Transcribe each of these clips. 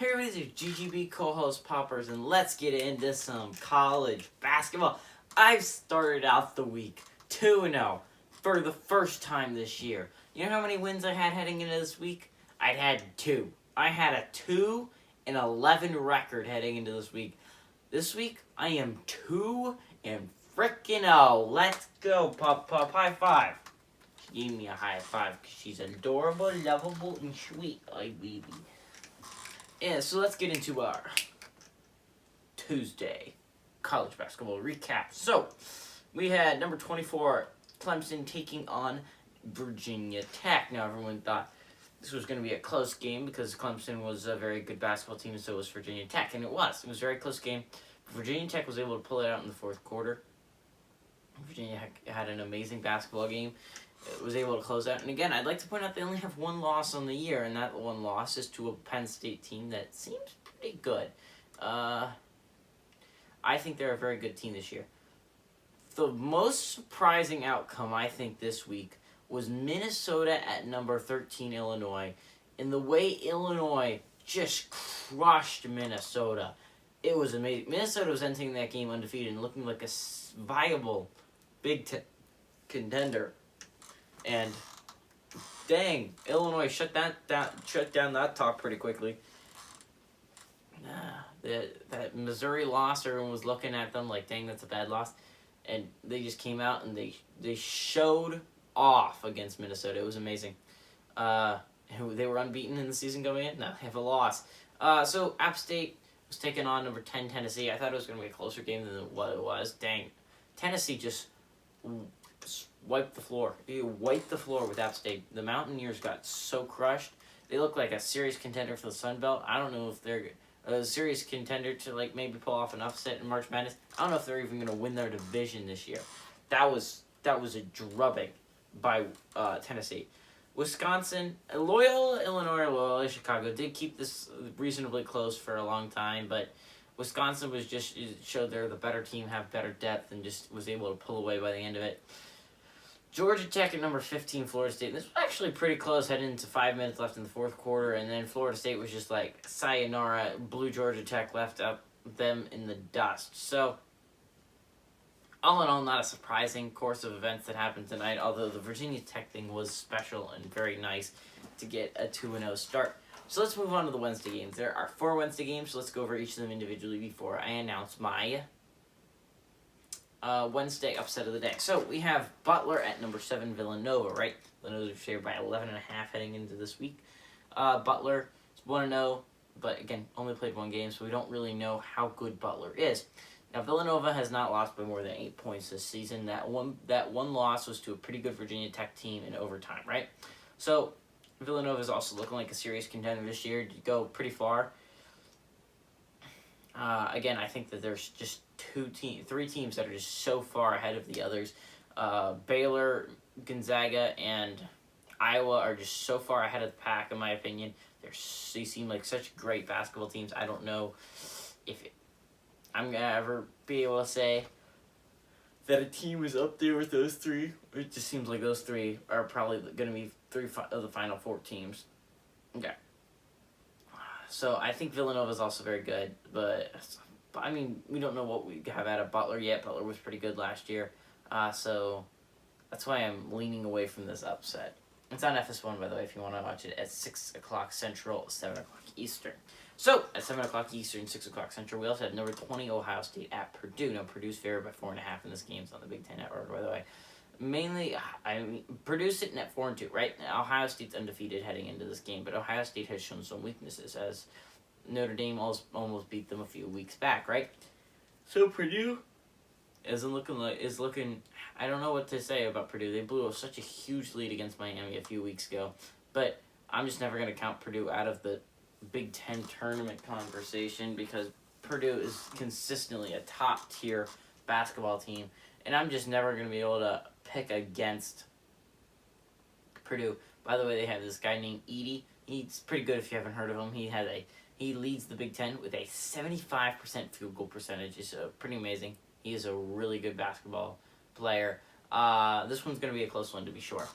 Hey everybody, this is GGB co-host Poppers, and let's get into some college basketball. I've started out the week 2-0 for the first time this year. You know how many wins I had heading into this week? I had 2. I had a 2-11 record heading into this week. This week, I am 2-0. Let's go, Pop. High five. She gave me a high five because she's adorable, lovable, and sweet. Ay, baby. Yeah, so let's get into our Tuesday college basketball recap. So, we had number 24, Clemson, taking on Virginia Tech. Now, everyone thought this was going to be a close game because Clemson was a very good basketball team, and so was Virginia Tech, and it was. It was a very close game. Virginia Tech was able to pull it out in the fourth quarter. Virginia had an amazing basketball game. It was able to close out. And again, I'd like to point out they only have one loss on the year, and that one loss is to a Penn State team that seems pretty good. I think they're a very good team this year. The most surprising outcome, I think, this week was Minnesota at number 13, Illinois. And the way Illinois just crushed Minnesota, it was amazing. Minnesota was entering that game undefeated and looking like a viable Big Ten contender. And dang, Illinois shut down that talk pretty quickly. That Missouri loss, everyone was looking at them like, dang, that's a bad loss. And they just came out and they showed off against Minnesota. It was amazing. They were unbeaten in the season going in. Now they have a loss. So App State was taking on number 10 Tennessee. I thought it was going to be a closer game than what it was. Dang, Tennessee just wiped the floor. He wiped the floor with App State. The Mountaineers got so crushed. They look like a serious contender for the Sun Belt. I don't know if they're a serious contender to like maybe pull off an upset in March Madness. I don't know if they're even going to win their division this year. That was a drubbing by Tennessee. Wisconsin, Loyola, Illinois, Loyola, Chicago did keep this reasonably close for a long time, but Wisconsin was just showed they're the better team, have better depth, and just was able to pull away by the end of it. Georgia Tech at number 15, Florida State. This was actually pretty close heading into 5 minutes left in the fourth quarter, and then Florida State was just like, sayonara, blew Georgia Tech, left up them in the dust. So, all in all, not a surprising course of events that happened tonight, although the Virginia Tech thing was special and very nice to get a 2-0 start. So let's move on to the Wednesday games. There are 4 Wednesday games, so let's go over each of them individually before I announce my Wednesday upset of the day. So we have Butler at number 7, Villanova, right? Villanova is favored by 11.5 heading into this week. Butler is 1-0, but again, only played 1 game, so we don't really know how good Butler is. Now, Villanova has not lost by more than 8 points this season. That one loss was to a pretty good Virginia Tech team in overtime, right? So Villanova is also looking like a serious contender this year to go pretty far. Again, I think that there's just 3 teams that are just so far ahead of the others. Baylor, Gonzaga, and Iowa are just so far ahead of the pack, in my opinion. They seem like such great basketball teams. I don't know if I'm going to ever be able to say that a team is up there with those 3. It just seems like those 3 are probably going to be 3 of the final 4 teams. Okay. So I think Villanova is also very good, but I mean, we don't know what we have out of Butler yet. Butler was pretty good last year, so that's why I'm leaning away from this upset. It's on FS1, by the way, if you want to watch it at 6 o'clock Central, 7 o'clock Eastern. So, at 7 o'clock Eastern, 6 o'clock Central, we also had number 20 Ohio State at Purdue. Now, Purdue's favored by 4.5 in this game. It's on the Big Ten Network, by the way. Mainly, Purdue's sitting at 4-2, right? Now, Ohio State's undefeated heading into this game, but Ohio State has shown some weaknesses as Notre Dame almost beat them a few weeks back, right? So Purdue is looking. I don't know what to say about Purdue. They blew such a huge lead against Miami a few weeks ago, but I'm just never going to count Purdue out of the Big Ten tournament conversation because Purdue is consistently a top tier basketball team, and I'm just never going to be able to pick against Purdue. By the way, they have this guy named Edey. He's pretty good if you haven't heard of him. He leads the Big Ten with a 75% field goal percentage. It's pretty amazing. He is a really good basketball player. This one's going to be a close one to be sure.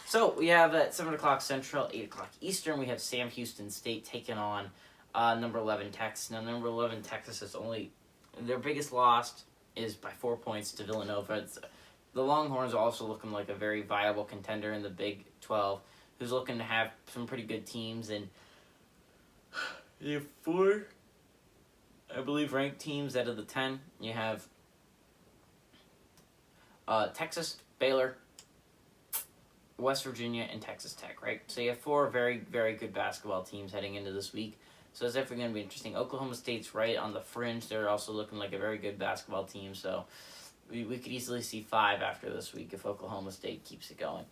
So we have at 7 o'clock Central, 8 o'clock Eastern, we have Sam Houston State taking on Number 11 Texas. Now number 11 Texas is only their biggest loss is by 4 points to Villanova. The Longhorns are also looking like a very viable contender in the Big 12, who's looking to have some pretty good teams, and you have 4, I believe, ranked teams out of the 10. You have Texas, Baylor, West Virginia, and Texas Tech, right? So you have 4 very, very good basketball teams heading into this week. So it's definitely going to be interesting. Oklahoma State's right on the fringe. They're also looking like a very good basketball team. So we could easily see 5 after this week if Oklahoma State keeps it going.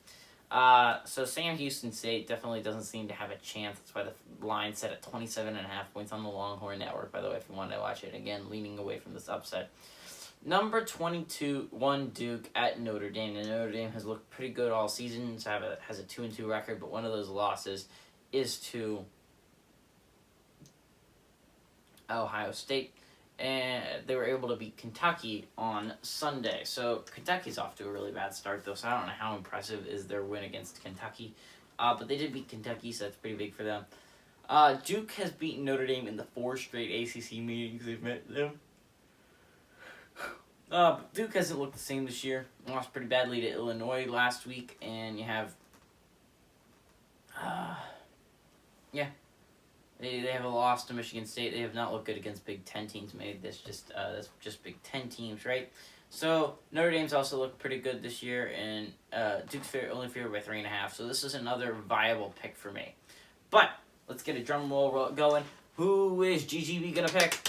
So Sam Houston State definitely doesn't seem to have a chance. That's why the line set at 27.5 points on the Longhorn Network, by the way, if you want to watch it. Again, leaning away from this upset. Number 22, Duke at Notre Dame. And Notre Dame has looked pretty good all season. So has a 2-2 record, but one of those losses is to Ohio State, and they were able to beat Kentucky on Sunday. So Kentucky's off to a really bad start, though, so I don't know how impressive is their win against Kentucky. But they did beat Kentucky, so that's pretty big for them. Duke has beaten Notre Dame in the 4 straight ACC meetings they've met them. Duke hasn't looked the same this year. Lost pretty badly to Illinois last week, and you have... They have a loss to Michigan State. They have not looked good against Big Ten teams. Maybe that's just Big Ten teams, right? So Notre Dame's also looked pretty good this year, and Duke's only favored by 3.5. So this is another viable pick for me. But let's get a drum roll going. Who is GGB gonna pick?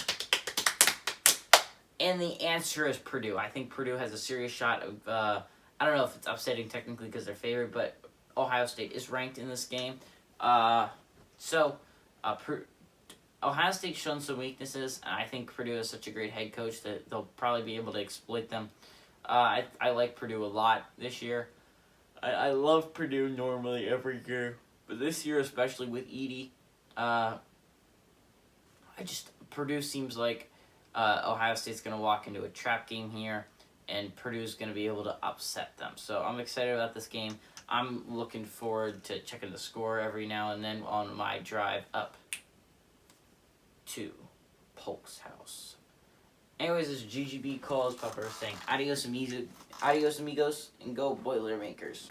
And the answer is Purdue. I think Purdue has a serious shot of. I don't know if it's upsetting technically because they're favored, but Ohio State is ranked in this game. Ohio State's shown some weaknesses, and I think Purdue is such a great head coach that they'll probably be able to exploit them. I like Purdue a lot this year. I love Purdue normally every year, but this year especially with Edey, Purdue seems like Ohio State's going to walk into a trap game here, and Purdue's going to be able to upset them. So I'm excited about this game. I'm looking forward to checking the score every now and then on my drive up to Polk's house. Anyways, this is GGB Calls Pupper saying adios amigos, and go Boilermakers.